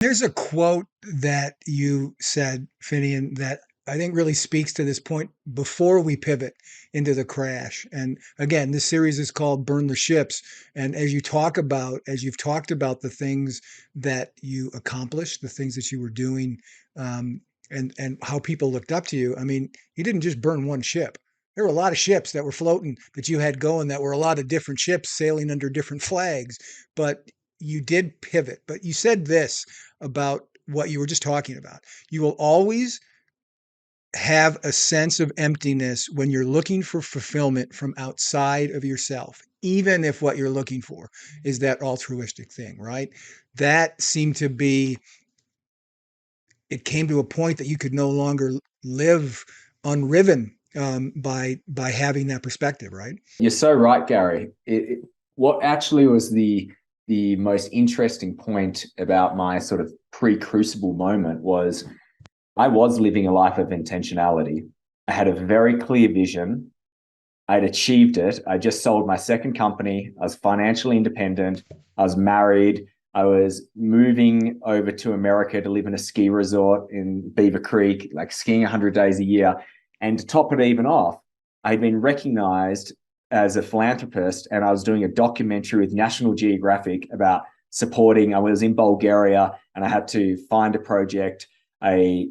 There's a quote that you said, Finian, that I think really speaks to this point before we pivot into the crash. And again, this series is called Burn the Ships. And as you've talked about the things that you accomplished, the things that you were doing, and how people looked up to you, I mean, you didn't just burn one ship. There were a lot of ships that were floating that you had going that were a lot of different ships sailing under different flags. But you did pivot. But you said this about what you were just talking about. You will always have a sense of emptiness when you're looking for fulfillment from outside of yourself, even if what you're looking for is that altruistic thing, right? That seemed to be, it came to a point that you could no longer live unriven by having that perspective, right? You're so right, Gary. What actually was the most interesting point about my sort of pre-crucible moment was I was living a life of intentionality. I had a very clear vision. I'd achieved it. I just sold my second company. I was financially independent. I was married. I was moving over to America to live in a ski resort in Beaver Creek, like skiing 100 days a year. And to top it even off, I'd been recognized as a philanthropist, and I was doing a documentary with National Geographic about supporting. I was in Bulgaria, and I had to find a project. I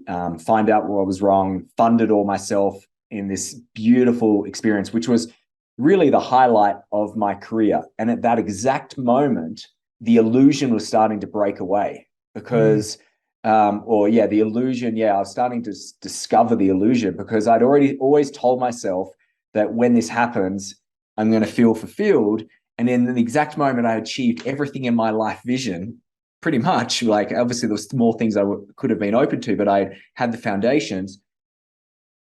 find out what was wrong, fund it all myself in this beautiful experience, which was really the highlight of my career. And at that exact moment, the illusion was starting to break away because, the illusion. Yeah, I was starting to discover the illusion because I'd already always told myself that when this happens, I'm going to feel fulfilled. And in the exact moment I achieved everything in my life vision, pretty much, like obviously there was more things I could have been open to, but I had the foundations.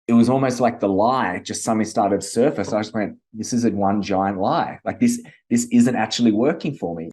It was almost like the lie just suddenly started to surface. I just went, this is a one giant lie. Like this isn't actually working for me.